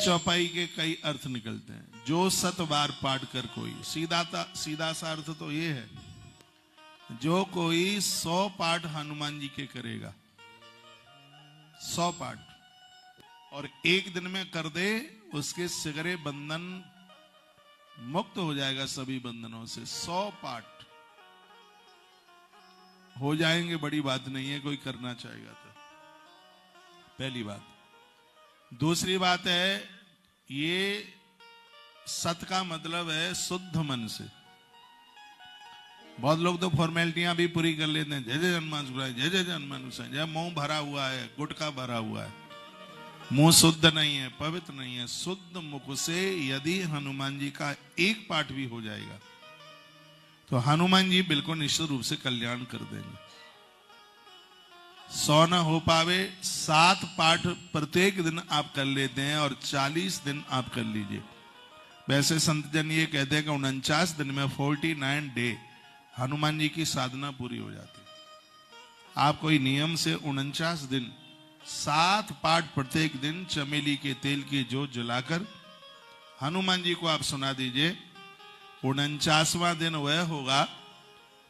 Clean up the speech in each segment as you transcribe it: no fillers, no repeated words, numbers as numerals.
चौपाई के कई अर्थ निकलते हैं। जो 7 बार पाठ कर कोई, सीधा सा अर्थ तो ये है, जो कोई 100 पाठ हनुमान जी के करेगा, 100 पाठ, और एक दिन में कर दे, उसके सिगरे बंधन मुक्त हो जाएगा सभी बंधनों से। 100 पाठ हो जाएंगे, बड़ी बात नहीं है, कोई करना चाहेगा तो। पहली बात। दूसरी बात है, ये सत का मतलब है शुद्ध मन से। बहुत लोग तो फॉर्मेलिटियां भी पूरी कर लेते हैं, जय जय जन्मानुसार, जय जय जन्मानुसार, जय मुंह भरा हुआ है, गुटखा भरा हुआ है, मुंह शुद्ध नहीं है, पवित्र नहीं है। शुद्ध मुख से यदि हनुमान जी का एक पाठ भी हो जाएगा तो हनुमान जी बिल्कुल निश्चित रूप से कल्याण कर देंगे। 100 न हो पावे, 7 पाठ प्रत्येक दिन आप कर लेते हैं और 40 दिन आप कर लीजिए। वैसे संत जन ये कहते हैं कि 49 दिन में 49 डे हनुमान जी की साधना पूरी हो जाती है। आप कोई नियम से 49 दिन 7 पाठ प्रत्येक दिन चमेली के तेल की जोत जलाकर हनुमान जी को आप सुना दीजिए। 49वां दिन वह होगा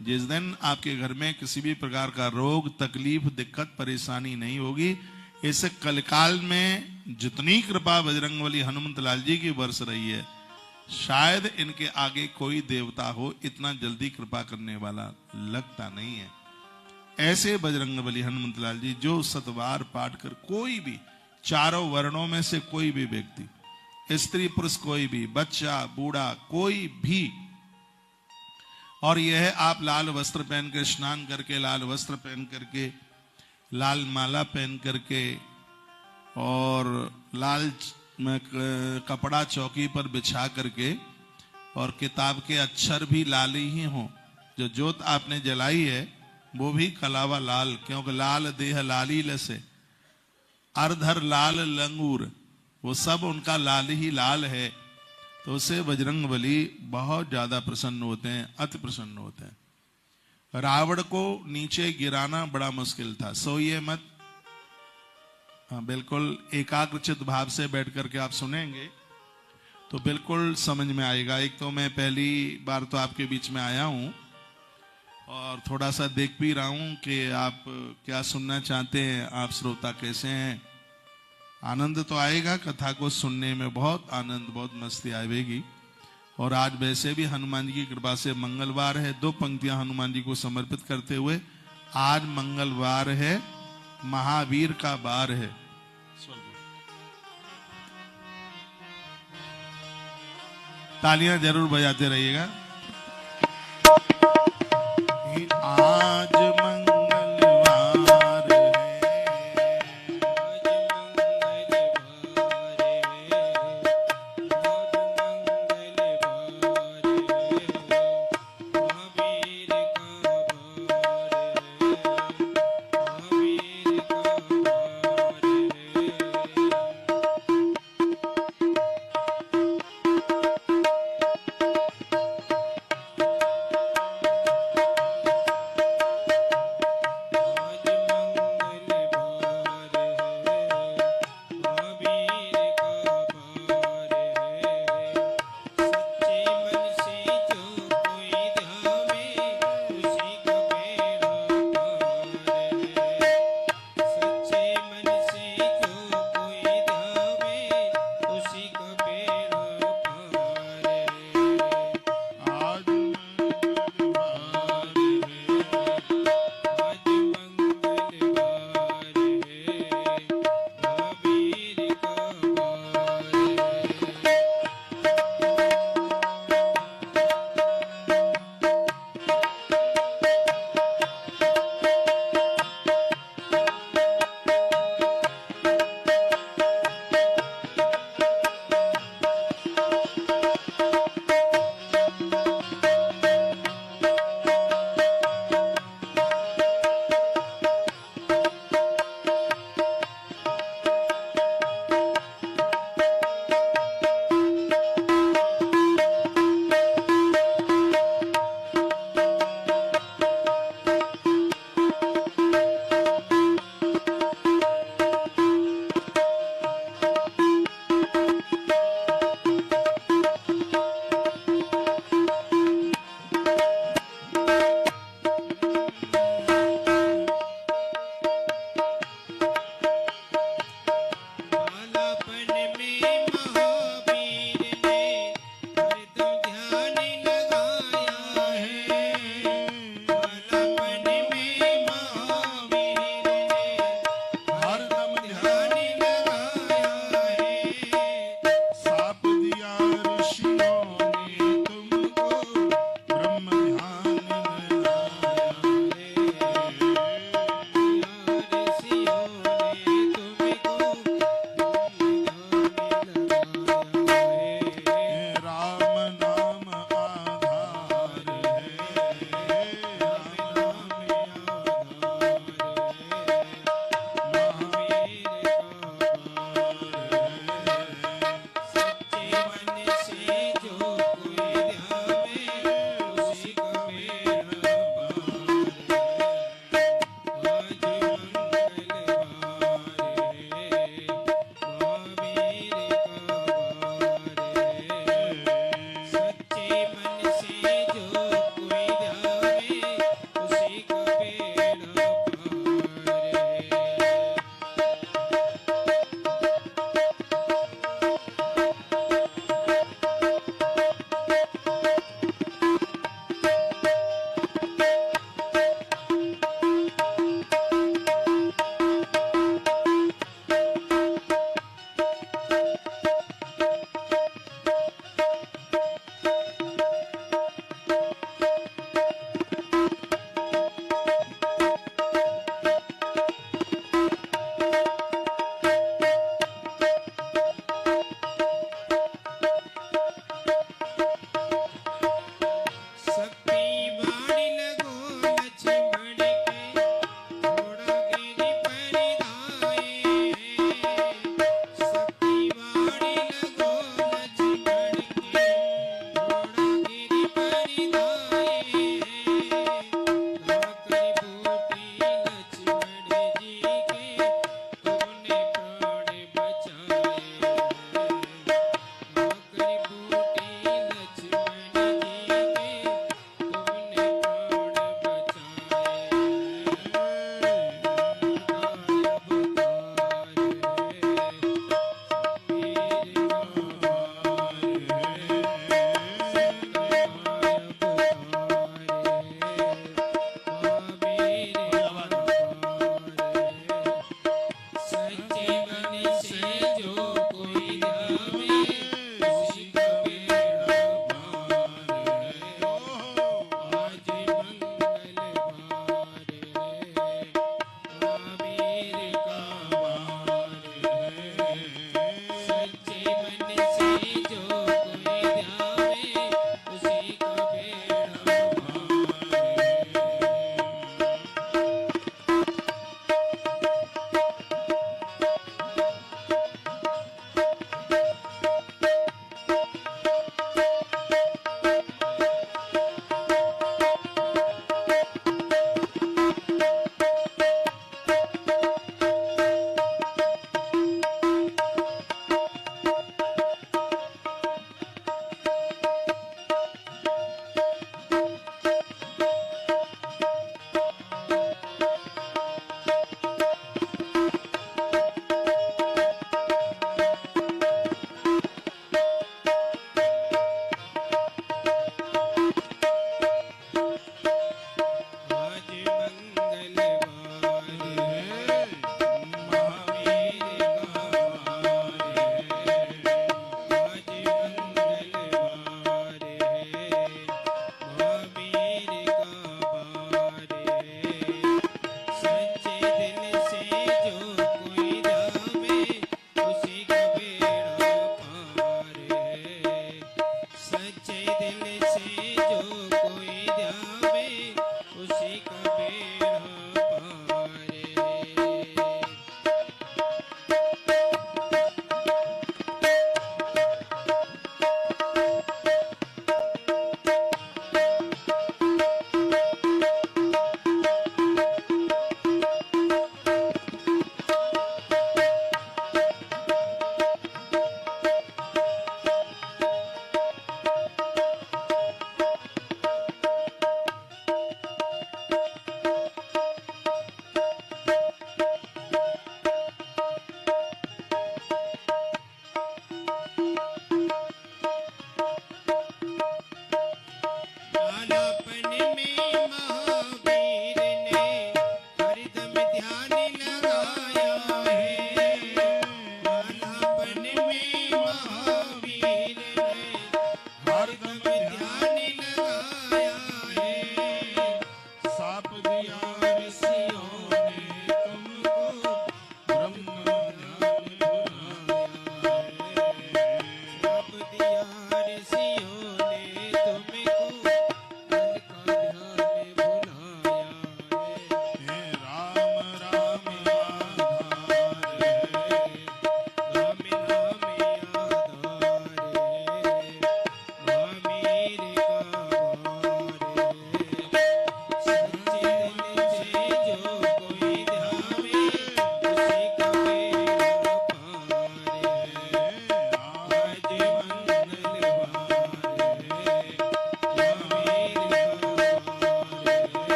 जिस दिन आपके घर में किसी भी प्रकार का रोग, तकलीफ, दिक्कत, परेशानी नहीं होगी। इस कलकाल में जितनी कृपा बजरंगबली हनुमत लाल जी की बरस रही है, शायद इनके आगे कोई देवता हो इतना जल्दी कृपा करने वाला, लगता नहीं है। ऐसे बजरंगबली हनुमत लाल जी जो 7 बार पाठ कर कोई भी, चारों वर्णों में से कोई भी व्यक्ति, स्त्री पुरुष कोई भी, बच्चा बूढ़ा कोई भी, और यह आप लाल वस्त्र पहन कर, स्नान करके, लाल वस्त्र पहन करके, लाल माला पहन करके और लाल कपड़ा चौकी पर बिछा करके, और किताब के अक्षर भी लाल ही हों। जो जोत आपने जलाई है वो भी कलावा लाल, क्योंकि लाल देह लाली लसे, अर्धर लाल लंगूर, वो सब उनका लाल ही लाल है। तो उससे बजरंगबली बहुत ज्यादा प्रसन्न होते हैं, अति प्रसन्न होते हैं। रावण को नीचे गिराना बड़ा मुश्किल था, सोइए मत। हाँ, बिल्कुल एकाग्रचित भाव से बैठ करके आप सुनेंगे तो बिल्कुल समझ में आएगा। एक तो मैं पहली बार तो आपके बीच में आया हूं और थोड़ा सा देख भी रहा हूं कि आप क्या सुनना चाहते हैं, आप श्रोता कैसे हैं। आनंद तो आएगा, कथा को सुनने में बहुत आनंद, बहुत मस्ती आएगी। और आज वैसे भी हनुमान जी की कृपा से मंगलवार है, 2 पंक्तियां हनुमान जी को समर्पित करते हुए, आज मंगलवार है, महावीर का वार है। तालियां जरूर बजाते रहिएगा। आज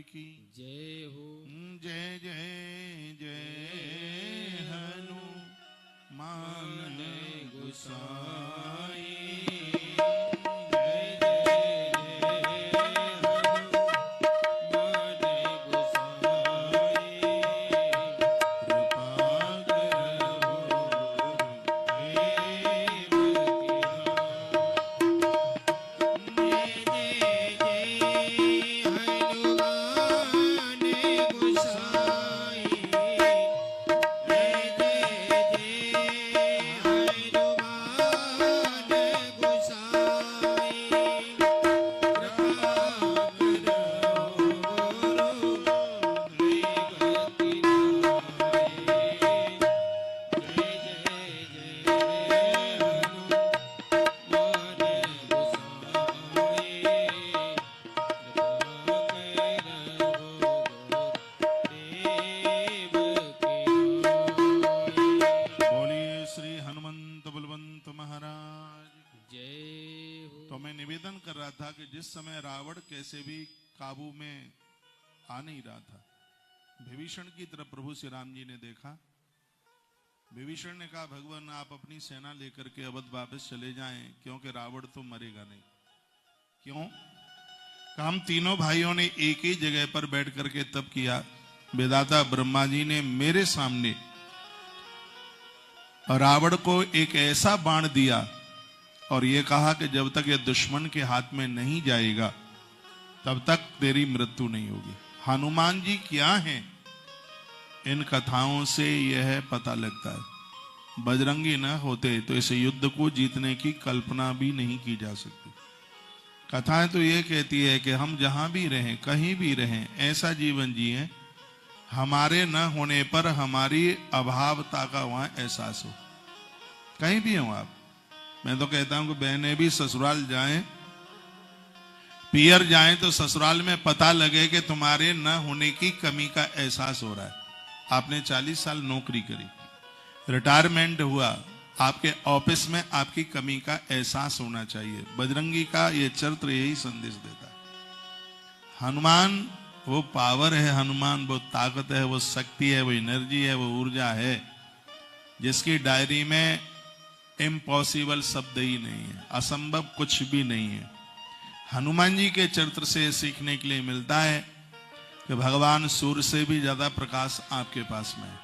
की जय हो। जय जय जय हनुमान गोसाई। जिस समय रावण कैसे भी काबू में आ नहीं रहा था, विभीषण की तरफ प्रभु श्री राम जी ने देखा। विभीषण ने कहा, भगवान आप अपनी सेना लेकर के अवध वापस चले जाएं, क्योंकि रावण तो मरेगा नहीं। क्यों? हम तीनों भाइयों ने एक ही जगह पर बैठ करके तप किया। विधाता ब्रह्मा जी ने मेरे सामने रावण को एक ऐसा बाण दिया और ये कहा कि जब तक ये दुश्मन के हाथ में नहीं जाएगा तब तक तेरी मृत्यु नहीं होगी। हनुमान जी क्या हैं, इन कथाओं से यह पता लगता है। बजरंगी न होते तो इस युद्ध को जीतने की कल्पना भी नहीं की जा सकती। कथाएं तो ये कहती है कि हम जहां भी रहें, कहीं भी रहें, ऐसा जीवन जिए हमारे न होने पर हमारी अभावता का वहां एहसास हो। कहीं भी हो आप, मैं तो कहता हूं कि बहनें भी ससुराल जाएं, पियर जाएं, तो ससुराल में पता लगे कि तुम्हारे न होने की कमी का एहसास हो रहा है। आपने 40 साल नौकरी करी, रिटायरमेंट हुआ, आपके ऑफिस में आपकी कमी का एहसास होना चाहिए। बजरंगी का ये चरित्र यही संदेश देता है। हनुमान वो पावर है, हनुमान वो ताकत है, वो शक्ति है, वो एनर्जी है, वो ऊर्जा है जिसकी डायरी में इम्पॉसिबल शब्द ही नहीं है, असंभव कुछ भी नहीं है। हनुमान जी के चरित्र से सीखने के लिए मिलता है कि भगवान सूर्य से भी ज्यादा प्रकाश आपके पास में है।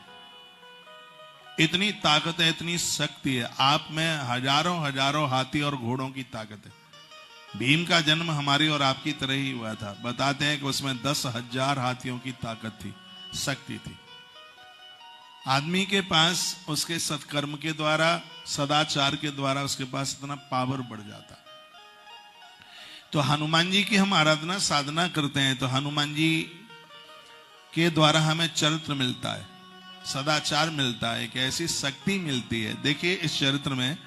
इतनी ताकत है, इतनी शक्ति है आप में, हजारों हजारों हाथी और घोड़ों की ताकत है। भीम का जन्म हमारी और आपकी तरह ही हुआ था। बताते हैं कि उसमें 10,000 हाथियों की ताकत थी, शक्ति थी। आदमी के पास उसके सत्कर्म के द्वारा, सदाचार के द्वारा उसके पास इतना पावर बढ़ जाता। तो हनुमान जी की हम आराधना साधना करते हैं तो हनुमान जी के द्वारा हमें चरित्र मिलता है, सदाचार मिलता है, एक ऐसी शक्ति मिलती है। देखिए इस चरित्र में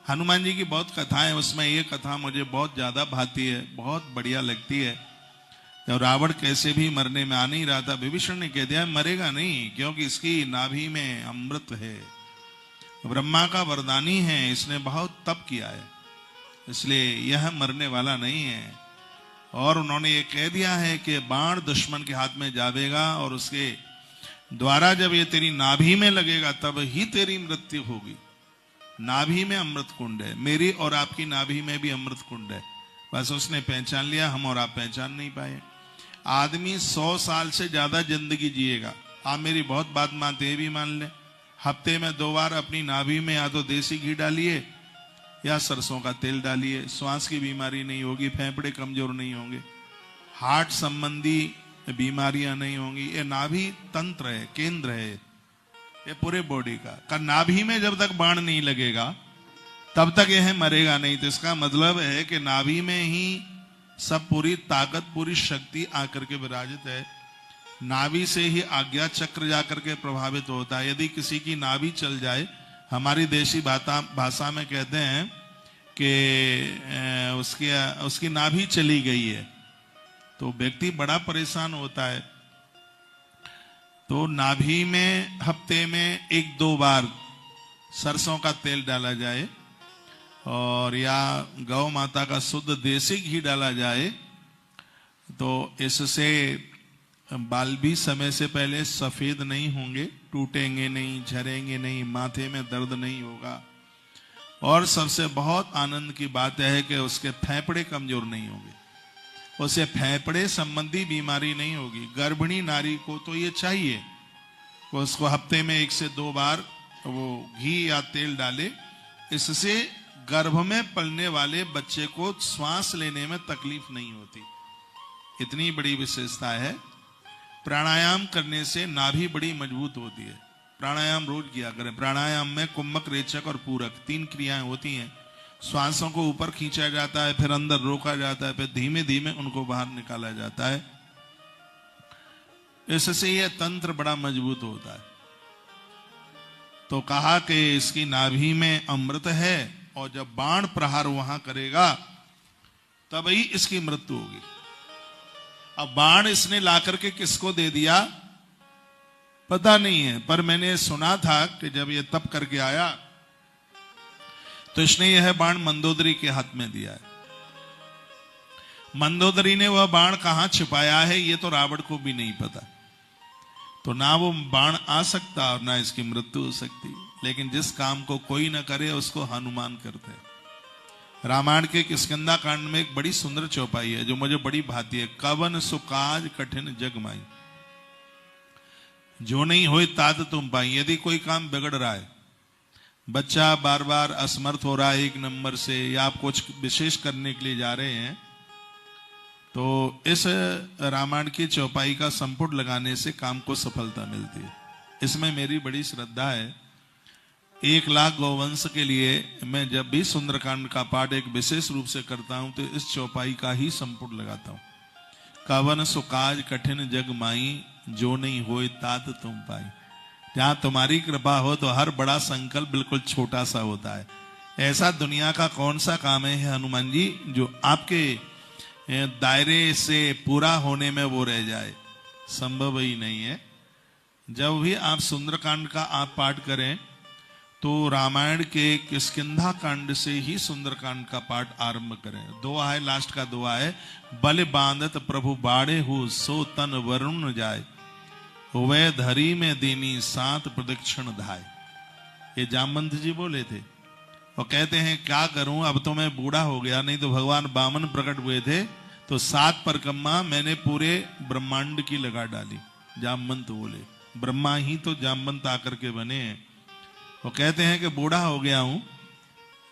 हनुमान जी की बहुत कथाएं, उसमें ये कथा मुझे बहुत ज्यादा भाती है, बहुत बढ़िया लगती है। जब रावण कैसे भी मरने में आ नहीं रहा था, विभीषण ने कह दिया मरेगा नहीं, क्योंकि इसकी नाभि में अमृत है, ब्रह्मा का वरदानी है, इसने बहुत तप किया है, इसलिए यह मरने वाला नहीं है। और उन्होंने ये कह दिया है कि बाण दुश्मन के हाथ में जावेगा और उसके द्वारा जब ये तेरी नाभि में लगेगा तब ही तेरी मृत्यु होगी। नाभि में अमृत कुंड है, मेरी और आपकी नाभि में भी अमृत कुंड है। बस उसने पहचान लिया, हम और आप पहचान नहीं पाए। आदमी 100 साल से ज्यादा जिंदगी जिएगा। आप मेरी बहुत बात मानते हैं, भी मान ले। हफ्ते में 2 बार अपनी नाभि में या तो देसी घी डालिए या सरसों का तेल डालिए, श्वास की बीमारी नहीं होगी, फेफड़े कमजोर नहीं होंगे, हार्ट संबंधी बीमारियां नहीं होंगी। ये नाभि तंत्र है, केंद्र है ये पूरे बॉडी का। नाभि में जब तक बाण नहीं लगेगा तब तक यह मरेगा नहीं। तो इसका मतलब है कि नाभि में ही सब पूरी ताकत, पूरी शक्ति आकर के विराजित है। नाभि से ही आज्ञा चक्र जाकर के प्रभावित होता है। यदि किसी की नाभि चल जाए, हमारी देशी भाषा में कहते हैं कि उसकी नाभि चली गई है, तो व्यक्ति बड़ा परेशान होता है। तो नाभि में हफ्ते में 1-2 बार सरसों का तेल डाला जाए और या गौ माता का शुद्ध देसी घी डाला जाए, तो इससे बाल भी समय से पहले सफेद नहीं होंगे, टूटेंगे नहीं, झरेंगे नहीं, माथे में दर्द नहीं होगा, और सबसे बहुत आनंद की बात है कि उसके फेफड़े कमजोर नहीं होंगे, उसे फेफड़े संबंधी बीमारी नहीं होगी। गर्भिणी नारी को तो ये चाहिए, उसको हफ्ते में 1 से 2 बार वो घी या तेल डाले, इससे गर्भ में पलने वाले बच्चे को श्वास लेने में तकलीफ नहीं होती। इतनी बड़ी विशेषता है। प्राणायाम करने से नाभि बड़ी मजबूत होती है। प्राणायाम रोज किया करें। प्राणायाम में कुंभक, रेचक और पूरक 3 क्रियाएं होती हैं। श्वासों को ऊपर खींचा जाता है, फिर अंदर रोका जाता है, फिर धीमे धीमे उनको बाहर निकाला जाता है। इससे यह तंत्र बड़ा मजबूत होता है। तो कहा कि इसकी नाभि में अमृत है, और जब बाण प्रहार वहां करेगा तब ही इसकी मृत्यु होगी। अब बाण इसने लाकर के किसको दे दिया पता नहीं है, पर मैंने सुना था कि जब ये तप करके आया तो इसने यह बाण मंदोदरी के हाथ में दिया है। मंदोदरी ने वह बाण कहां छिपाया है ये तो रावण को भी नहीं पता, तो ना वो बाण आ सकता और ना इसकी मृत्यु हो सकती। लेकिन जिस काम को कोई ना करे उसको हनुमान करते हैं। रामायण के किष्किंधा कांड में एक बड़ी सुंदर चौपाई है जो मुझे बड़ी भाती है। कवन सुकाज कठिन जगमाई, जो नहीं होए तात तुम पाई। यदि कोई काम बिगड़ रहा है, बच्चा बार बार असमर्थ हो रहा है 1 नंबर से, या आप कुछ विशेष करने के लिए जा रहे हैं, तो इस रामायण की चौपाई का संपुट लगाने से काम को सफलता मिलती है। इसमें मेरी बड़ी श्रद्धा है। 1 लाख गौवंश के लिए मैं जब भी सुंदरकांड का पाठ एक विशेष रूप से करता हूं तो इस चौपाई का ही संपुट लगाता हूं। कवन सुकाज कठिन जग माई, जो नहीं होए तात तुम पाई। जहां तुम्हारी कृपा हो तो हर बड़ा संकल्प बिल्कुल छोटा सा होता है। ऐसा दुनिया का कौन सा काम है हनुमान जी जो आपके दायरे से पूरा होने में वो रह जाए? संभव ही नहीं है। जब भी आप सुंदरकांड का आप पाठ करें तो रामायण के किष्किंधा कांड से ही सुंदरकांड का पाठ आरंभ करें। दुआ है, लास्ट का दुआ है, बल बांधत प्रभु बाड़े हो सो तन वरुण जाए, वह धरी में दीनी 7 प्रदक्षिण धाय। ये जामवंत जी बोले थे। और कहते हैं क्या करूं, अब तो मैं बूढ़ा हो गया, नहीं तो भगवान वामन प्रकट हुए थे तो 7 परिक्रमा मैंने पूरे ब्रह्मांड की लगा डाली। जामवंत बोले, ब्रह्मा ही तो जामवंत आकर के बने हैं। वो कहते हैं कि बूढ़ा हो गया हूं,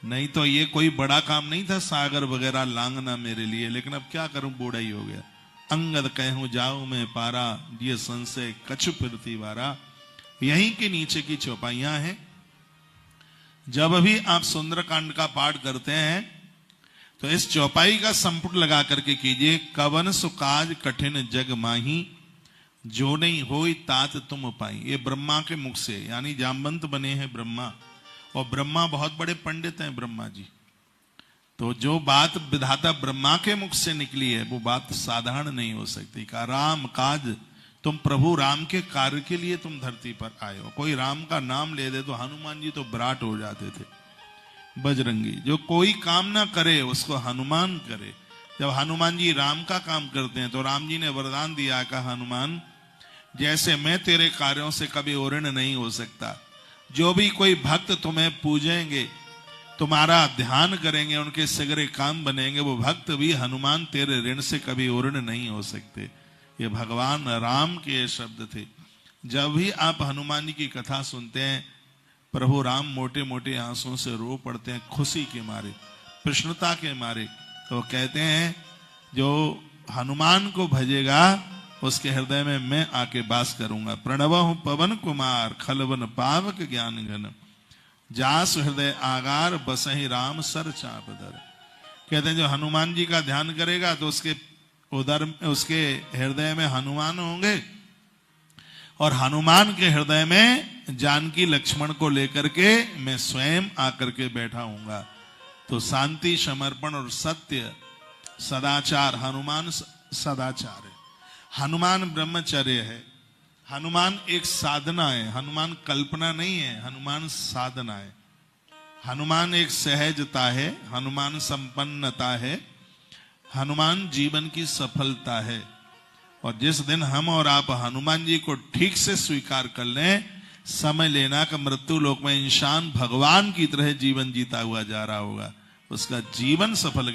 नहीं तो ये कोई बड़ा काम नहीं था सागर वगैरह लांगना मेरे लिए, लेकिन अब क्या करूं, बूढ़ा ही हो गया। अंगद कहूं जाऊं मैं पारा, ये संशय कछु फिरती वारा। यहीं के नीचे की चौपाइयां हैं। जब भी आप सुंदरकांड का पाठ करते हैं तो इस चौपाई का संपुट लगा करके कीजिए। कवन सुकाज कठिन जग माही, जो नहीं होई तात तुम पाई। ये ब्रह्मा के मुख से, यानी जामवंत बने हैं ब्रह्मा, और ब्रह्मा बहुत बड़े पंडित हैं ब्रह्मा जी। तो जो बात विधाता ब्रह्मा के मुख से निकली है वो बात साधारण नहीं हो सकती। का राम काज, तुम प्रभु राम के कार्य के लिए तुम धरती पर आए हो। कोई राम का नाम ले दे तो हनुमान जी तो विराट हो जाते थे। बजरंगी, जो कोई काम ना करे उसको हनुमान करे। जब हनुमान जी राम का काम करते हैं तो राम जी ने वरदान दिया, कहा हनुमान जैसे मैं तेरे कार्यों से कभी ऋण नहीं हो सकता, जो भी कोई भक्त तुम्हें पूजेंगे, तुम्हारा ध्यान करेंगे, उनके सगरे काम बनेंगे, वो भक्त भी हनुमान तेरे ऋण से कभी ऋण नहीं हो सकते। ये भगवान राम के शब्द थे। जब भी आप हनुमान जी की कथा सुनते हैं, प्रभु राम मोटे मोटे आंसुओं से रो पड़ते हैं, खुशी के मारे, प्रसन्नता के मारे। तो कहते हैं जो हनुमान को भजेगा उसके हृदय में मैं आके वास करूंगा। प्रणवहु पवन कुमार, खलवन पावक ज्ञान घन, जास हृदय आगार, बसहि राम सर चाप दर। कहते हैं जो हनुमान जी का ध्यान करेगा तो उसके हृदय में हनुमान होंगे, और हनुमान के हृदय में जानकी लक्ष्मण को लेकर के मैं स्वयं आकर के बैठा हूंगा। तो शांति, समर्पण और सत्य, सदाचार, हनुमान सदाचार है, हनुमान ब्रह्मचर्य है, हनुमान एक साधना है, हनुमान कल्पना नहीं है, हनुमान साधना है। हनुमान एक सहजता है, हनुमान संपन्नता है, हनुमान जीवन की सफलता है। और जिस दिन हम और आप हनुमान जी को ठीक से स्वीकार कर लें, समझ लेना कि मृत्यु लोक में इंसान भगवान की तरह जीवन जीता हुआ जा रहा होगा, उसका जीवन सफल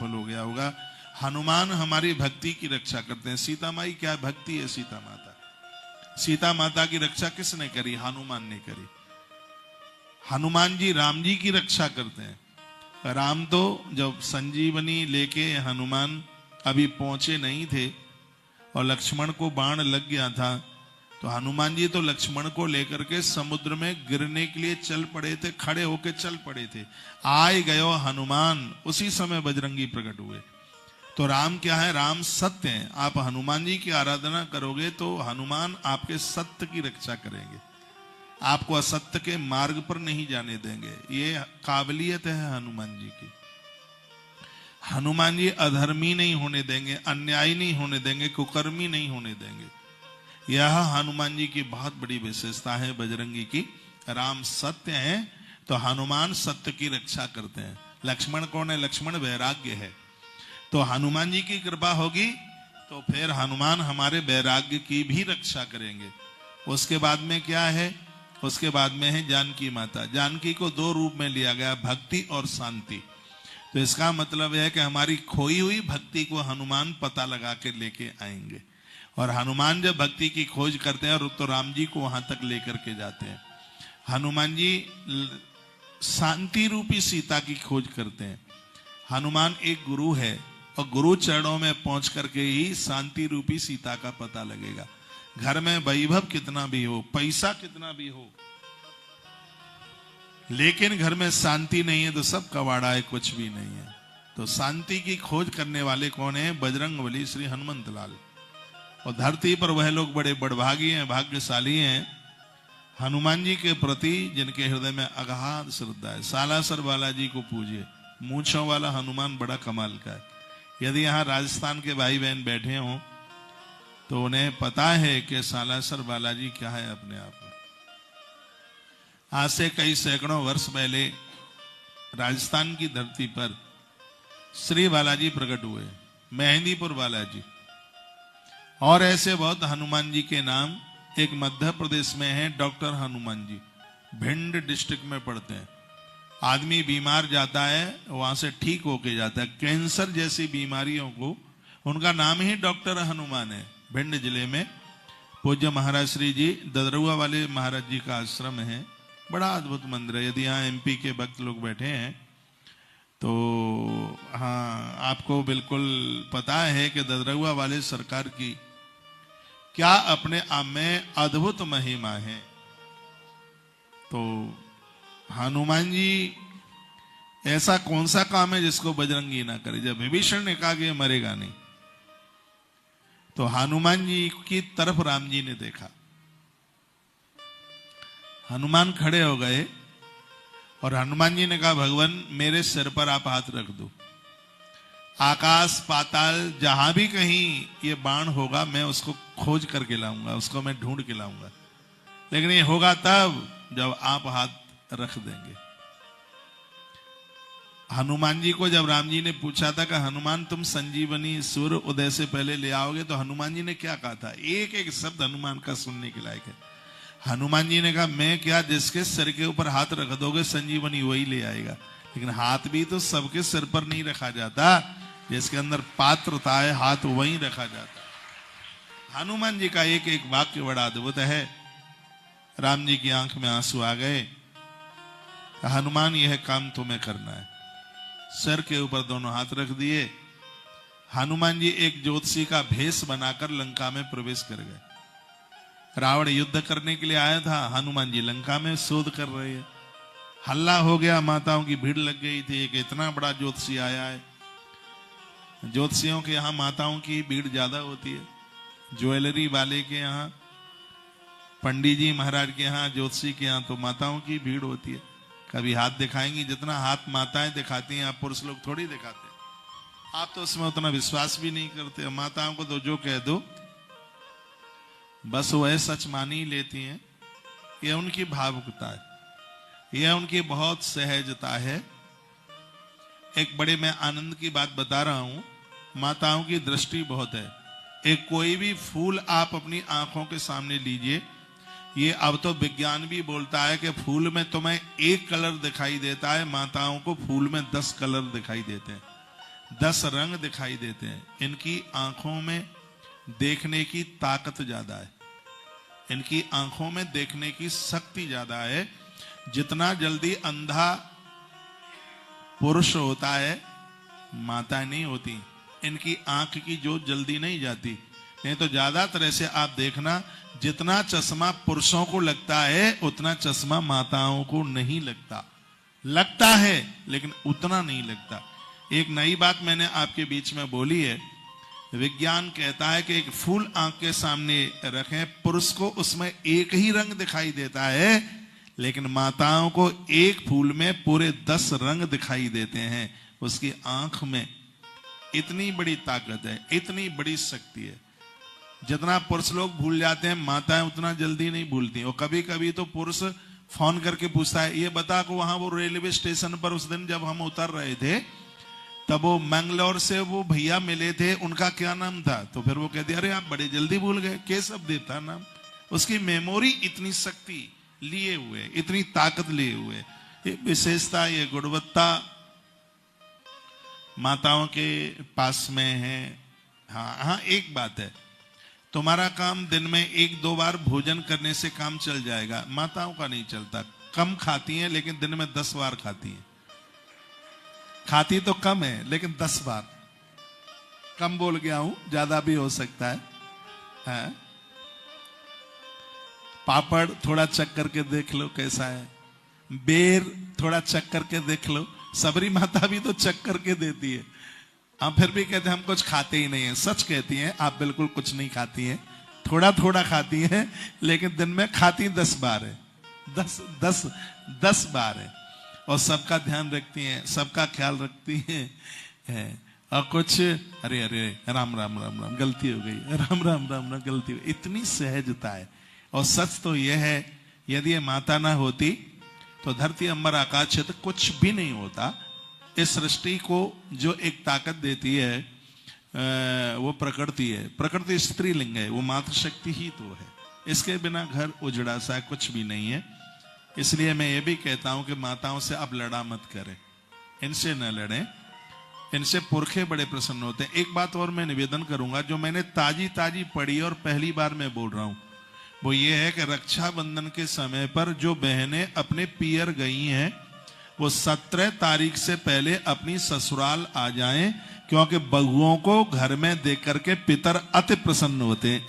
हो गया होगा। हनुमान हमारी भक्ति की रक्षा करते हैं। सीता माई क्या भक्ति है? सीता माता, सीता माता की रक्षा किसने करी? हनुमान ने करी। हनुमान जी राम जी की रक्षा करते हैं। राम तो जब संजीवनी लेके हनुमान अभी पहुंचे नहीं थे और लक्ष्मण को बाण लग गया था, तो हनुमान जी तो लक्ष्मण को लेकर के समुद्र में गिरने के लिए चल पड़े थे, खड़े होके चल पड़े थे। आए गयो हनुमान, उसी समय बजरंगी प्रकट हुए। तो राम क्या है? राम सत्य है। आप हनुमान जी की आराधना करोगे तो हनुमान आपके सत्य की रक्षा करेंगे, आपको असत्य के मार्ग पर नहीं जाने देंगे। ये काबिलियत है हनुमान जी की। हनुमान जी अधर्मी नहीं होने देंगे, अन्यायी नहीं होने देंगे, कुकर्मी नहीं होने देंगे। यह हनुमान जी की बहुत बड़ी विशेषता है बजरंगी की। राम सत्य है तो हनुमान सत्य की रक्षा करते हैं। लक्ष्मण कौन है? लक्ष्मण वैराग्य है। तो हनुमान जी की कृपा होगी तो फिर हनुमान हमारे वैराग्य की भी रक्षा करेंगे। उसके बाद में क्या है? उसके बाद में है जानकी माता। जानकी को दो रूप में लिया गया, भक्ति और शांति। तो इसका मतलब है कि हमारी खोई हुई भक्ति को हनुमान पता लगा के लेके आएंगे, और हनुमान जब भक्ति की खोज करते हैं और तो राम जी को वहां तक लेकर के जाते हैं। हनुमान जी शांति रूपी सीता की खोज करते हैं। हनुमान एक गुरु है और गुरु चरणों में पहुंच करके ही शांति रूपी सीता का पता लगेगा। घर में वैभव कितना भी हो, पैसा कितना भी हो, लेकिन घर में शांति नहीं है तो सब कबाड़ा है, कुछ भी नहीं है। तो शांति की खोज करने वाले कौन है? बजरंगबली श्री हनुमंत लाल। और धरती पर वह लोग बड़े बड़भागी हैं, भाग्यशाली हैं, हनुमान जी के प्रति जिनके हृदय में अगाध श्रद्धा है। सालासर बालाजी को पूजिए, मूंछों वाला हनुमान बड़ा कमाल का है। यदि यहाँ राजस्थान के भाई बहन बैठे हों तो उन्हें पता है कि सालासर बालाजी क्या है अपने आप में। आज से कई सैकड़ों वर्ष पहले राजस्थान की धरती पर श्री बालाजी प्रकट हुए, मेहंदीपुर बालाजी। और ऐसे बहुत हनुमान जी के नाम एक मध्य प्रदेश में है, डॉक्टर हनुमान जी, भिंड डिस्ट्रिक्ट में पड़ते हैं। आदमी बीमार जाता है वहां से ठीक होके जाता है। कैंसर जैसी बीमारियों को उनका नाम ही डॉक्टर हनुमान है। भिंड जिले में पूज्य महाराज श्री जी ददरुआ वाले महाराज जी का आश्रम है, बड़ा अद्भुत मंदिर है। यदि यहाँ एमपी के भक्त लोग बैठे हैं तो हाँ, आपको बिल्कुल पता है कि ददरुआ वाले सरकार की क्या अपने आप में अद्भुत महिमा है। तो हनुमान जी ऐसा कौन सा काम है जिसको बजरंगी ना करे? जब विभीषण ने कहा कि ये मरेगा नहीं, तो हनुमान जी की तरफ राम जी ने देखा। हनुमान खड़े हो गए और हनुमान जी ने कहा, भगवान मेरे सिर पर आप हाथ रख दो, आकाश पाताल जहां भी कहीं ये बाण होगा मैं उसको खोज करके लाऊंगा, उसको मैं ढूंढ के लाऊंगा, लेकिन ये होगा तब जब आप हाथ रख देंगे। हनुमान जी को जब राम जी ने पूछा था कि हनुमान तुम संजीवनी सूर्य उदय से पहले ले आओगे, तो हनुमान जी ने क्या कहा था? एक एक शब्द हनुमान का सुनने के लायक है। हनुमान जी ने कहा, मैं क्या, जिसके सिर के ऊपर हाथ रख दोगे संजीवनी वही ले आएगा। लेकिन हाथ भी तो सबके सिर पर नहीं रखा जाता, जिसके अंदर पात्रता है हाथ वही रखा जाता। हनुमान जी का एक एक वाक्य बड़ा अद्भुत है। राम जी की आंख में आंसू आ गए। हनुमान यह काम तुम्हें करना है। सिर के ऊपर दोनों हाथ रख दिए। हनुमान जी एक ज्योतिषी का भेष बनाकर लंका में प्रवेश कर गए। रावण युद्ध करने के लिए आया था, हनुमान जी लंका में शोध कर रहे हैं। हल्ला हो गया, माताओं की भीड़ लग गई थी कि इतना बड़ा ज्योतिषी आया है। ज्योतिषियों के यहाँ माताओं की भीड़ ज्यादा होती है, ज्वेलरी वाले के यहाँ, पंडित जी महाराज के यहाँ, ज्योतिषी के यहाँ तो माताओं की भीड़ होती है। कभी हाथ दिखाएंगी, जितना हाथ माताएं दिखाती हैं आप पुरुष लोग थोड़ी दिखाते हैं। आप तो उसमें उतना विश्वास भी नहीं करते। माताओं को तो जो कह दो बस वह सच मान ही लेती हैं। यह उनकी भावुकता है, यह उनकी बहुत सहजता है। एक बड़े मैं आनंद की बात बता रहा हूं। माताओं की दृष्टि बहुत है। एक कोई भी फूल आप अपनी आंखों के सामने लीजिए, ये अब तो विज्ञान भी बोलता है कि फूल में तुम्हें एक कलर दिखाई देता है, माताओं को फूल में 10 कलर दिखाई देते हैं, 10 रंग दिखाई देते हैं। इनकी आंखों में देखने की ताकत ज्यादा है, इनकी आंखों में देखने की शक्ति ज्यादा है। जितना जल्दी अंधा पुरुष होता है, माता नहीं होती। इनकी आंख की जोत जल्दी नहीं जाती। नहीं तो ज्यादातर ऐसे आप देखना, जितना चश्मा पुरुषों को लगता है उतना चश्मा माताओं को नहीं लगता। लगता है लेकिन उतना नहीं लगता। एक नई बात मैंने आपके बीच में बोली है। विज्ञान कहता है कि एक फूल आंख के सामने रखें, पुरुष को उसमें एक ही रंग दिखाई देता है, लेकिन माताओं को एक फूल में पूरे 10 रंग दिखाई देते हैं। उसकी आंख में इतनी बड़ी ताकत है, इतनी बड़ी शक्ति है। जितना पुरुष लोग भूल जाते हैं, माताएं उतना जल्दी नहीं भूलती। और कभी कभी तो पुरुष फोन करके पूछता है, ये बता को वहां वो रेलवे स्टेशन पर उस दिन जब हम उतर रहे थे, तब वो मैंगलोर से वो भैया मिले थे, उनका क्या नाम था? तो फिर वो कहते, अरे आप बड़े जल्दी भूल गए, केशव देव था नाम। उसकी मेमोरी इतनी शक्ति लिए हुए, इतनी ताकत लिए हुए। ये विशेषता, ये गुणवत्ता माताओं के पास में है। हाँ, एक बात है, तुम्हारा काम दिन में 1-2 बार भोजन करने से काम चल जाएगा, माताओं का नहीं चलता। कम खाती हैं लेकिन दिन में 10 बार खाती हैं। खाती तो कम है लेकिन 10 बार। कम बोल गया हूं, ज्यादा भी हो सकता है। पापड़ थोड़ा चख करके देख लो कैसा है, बेर थोड़ा चख करके देख लो। सबरी माता भी तो चख करके देती है। हम फिर भी कहते हैं हम कुछ खाते ही नहीं है। सच कहती हैं, आप बिल्कुल कुछ नहीं खाती हैं, थोड़ा थोड़ा खाती हैं, लेकिन दिन में खाती 10 बार है। 10 बार है। और सबका ध्यान रखती हैं, सबका ख्याल रखती हैं। और कुछ अरे अरे राम राम राम राम गलती हो गई, राम राम राम राम गलती हो गई, इतनी सहजता है। और सच तो यह है, यदि ये माता ना होती तो धरती अंबर आकाश क्षेत्र कुछ भी नहीं होता। इस सृष्टि को जो एक ताकत देती है वो प्रकृति है। प्रकृति स्त्रीलिंग है, वो मातृशक्ति ही तो है। इसके बिना घर उजड़ा सा कुछ भी नहीं है। इसलिए मैं ये भी कहता हूं कि माताओं से आप लड़ा मत करें, इनसे न लड़ें, इनसे पुरखे बड़े प्रसन्न होते हैं। एक बात और मैं निवेदन करूंगा, जो मैंने ताजी पढ़ी और पहली बार मैं बोल रहा हूं, वो ये है कि रक्षाबंधन के समय पर जो बहनें अपने पियर गई हैं, वो 17 तारीख से पहले अपनी ससुराल आ जाएं, क्योंकि बहुओं को घर में देख करके पितर अति प्रसन्न होते हैं।